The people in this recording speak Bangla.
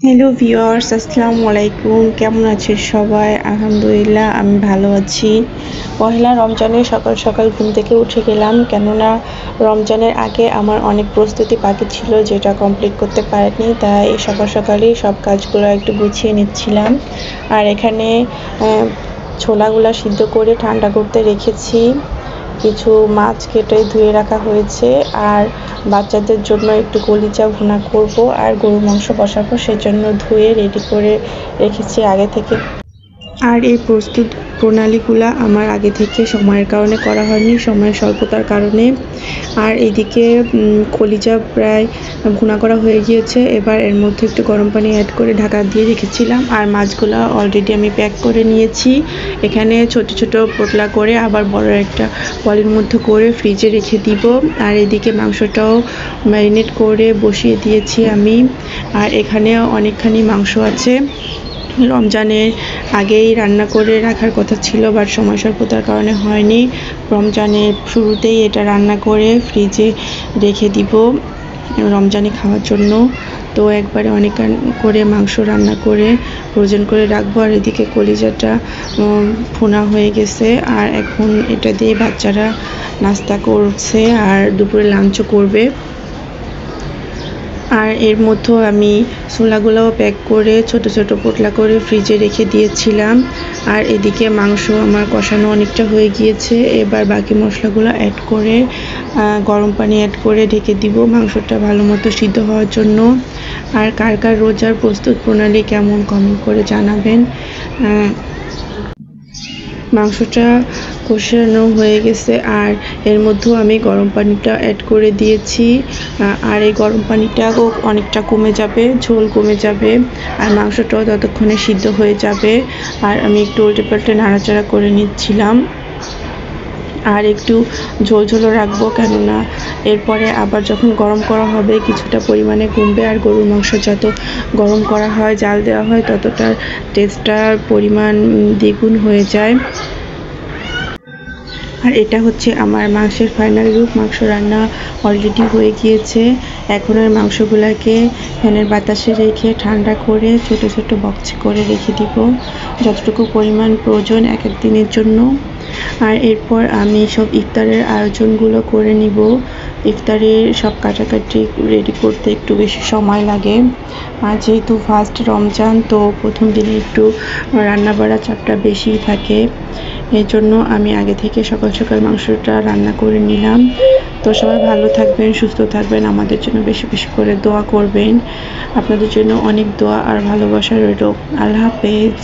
হ্যালো ভিউয়ার্স, আসসালামু আলাইকুম। কেমন আছেন সবাই? আলহামদুলিল্লাহ আমি ভালো আছি। পহেলা রমজানে সকাল সকাল ঘুম থেকে উঠে গেলাম, কেননা রমজানের আগে আমার অনেক প্রস্তুতি বাকি ছিল যেটা কমপ্লিট করতে পারিনি। তাই সকাল সকালই সব কাজগুলো একটু গুছিয়ে নিচ্ছিলাম। আর এখানে ছোলাগুলা সিদ্ধ করে ঠান্ডা করতে রেখেছি। কিছু মাছ কেটে ধুয়ে রাখা হয়েছে, আর বাচ্চাদের জন্য একটু কলিজা ভুনা করব আর গরুর মাংস বসাবো, সেজন্য ধুয়ে রেডি করে রেখেছি আগে থেকে। আর এই প্রস্তুত প্রণালীগুলা আমার আগে থেকে সময়ের কারণে করা হয়নি, সময়ের স্বল্পতার কারণে। আর এদিকে কলিজা প্রায় ভুনা করা হয়ে গিয়েছে। এবার এর মধ্যে একটু গরম পানি অ্যাড করে ঢাকা দিয়ে রেখেছিলাম। আর মাছগুলো অলরেডি আমি প্যাক করে নিয়েছি। এখানে ছোট ছোট পোটলা করে আবার বড় একটা পলির মধ্যে করে ফ্রিজে রেখে দিব। আর এদিকে মাংসটাও ম্যারিনেট করে বসিয়ে দিয়েছি আমি। আর এখানে অনেকখানি মাংস আছে। রমজানের আগেই রান্না করে রাখার কথা ছিল, বাট সময় স্বল্পতার কারণে হয়নি। রমজানের শুরুতেই এটা রান্না করে ফ্রিজে রেখে দিব রমজানে খাওয়ার জন্য। তো একবারে অনেক করে মাংস রান্না করে ফ্রোজেন করে রাখবো। আর এদিকে কলিজাটা ভুনা হয়ে গেছে, আর এখন এটা দিয়ে বাচ্চারা নাস্তা করছে আর দুপুরে লাঞ্চও করবে। আর এর মধ্যেও আমি ছোলাগুলোও প্যাক করে ছোট ছোট পোটলা করে ফ্রিজে রেখে দিয়েছিলাম। আর এদিকে মাংস আমার কষানো অনেকটা হয়ে গিয়েছে। এবার বাকি মশলাগুলো অ্যাড করে গরম পানি অ্যাড করে ঢেকে দিব মাংসটা ভালো মতো সিদ্ধ হওয়ার জন্য। আর কার কার রোজার প্রস্তুত প্রণালী কেমন, কমেন্ট করে জানাবেন। মাংসটা কষানো হয়ে গেছে, আর এর মধ্যেও আমি গরম পানিটা অ্যাড করে দিয়েছি। আর এই গরম পানিটাও অনেকটা কমে যাবে, ঝোল কমে যাবে, আর মাংসটাও ততক্ষণে সিদ্ধ হয়ে যাবে। আর আমি একটু উল্টে পাল্টে নাড়াচাড়া করে নিচ্ছিলাম। আর একটু ঝোল ঝোলও রাখবো, কেননা এরপরে আবার যখন গরম করা হবে কিছুটা পরিমাণে কমবে। আর গরুর মাংস যত গরম করা হয়, জাল দেওয়া হয়, ততটার টেস্টটার পরিমাণ দ্বিগুণ হয়ে যায়। আর এটা হচ্ছে আমার মাংসের ফাইনাল লুক। মাংস রান্না অলরেডি হয়ে গিয়েছে। এখন আর মাংসগুলোকে ফ্যানের বাতাসে রেখে ঠান্ডা করে ছোট ছোট বক্সে করে রেখে দিব, যতটুকু পরিমাণ প্রয়োজন এক এক দিনের জন্য। আর এরপর আমি সব ইফতারের আয়োজনগুলো করে নিব। ইফতারের সব কাটাকাটি রেডি করতে একটু বেশি সময় লাগে। আর যেহেতু ফার্স্ট রমজান, তো প্রথম দিনে একটু রান্নাবাড়া চাপটা বেশিই থাকে। এই জন্য আমি আগে থেকে সকাল সকাল মাংসটা রান্না করে নিলাম। তো সবাই ভালো থাকবেন, সুস্থ থাকবেন, আমাদের জন্য বেশি বেশি করে দোয়া করবেন। আপনাদের জন্য অনেক দোয়া আর ভালোবাসা রইল। আল্লাহ হাফেজ।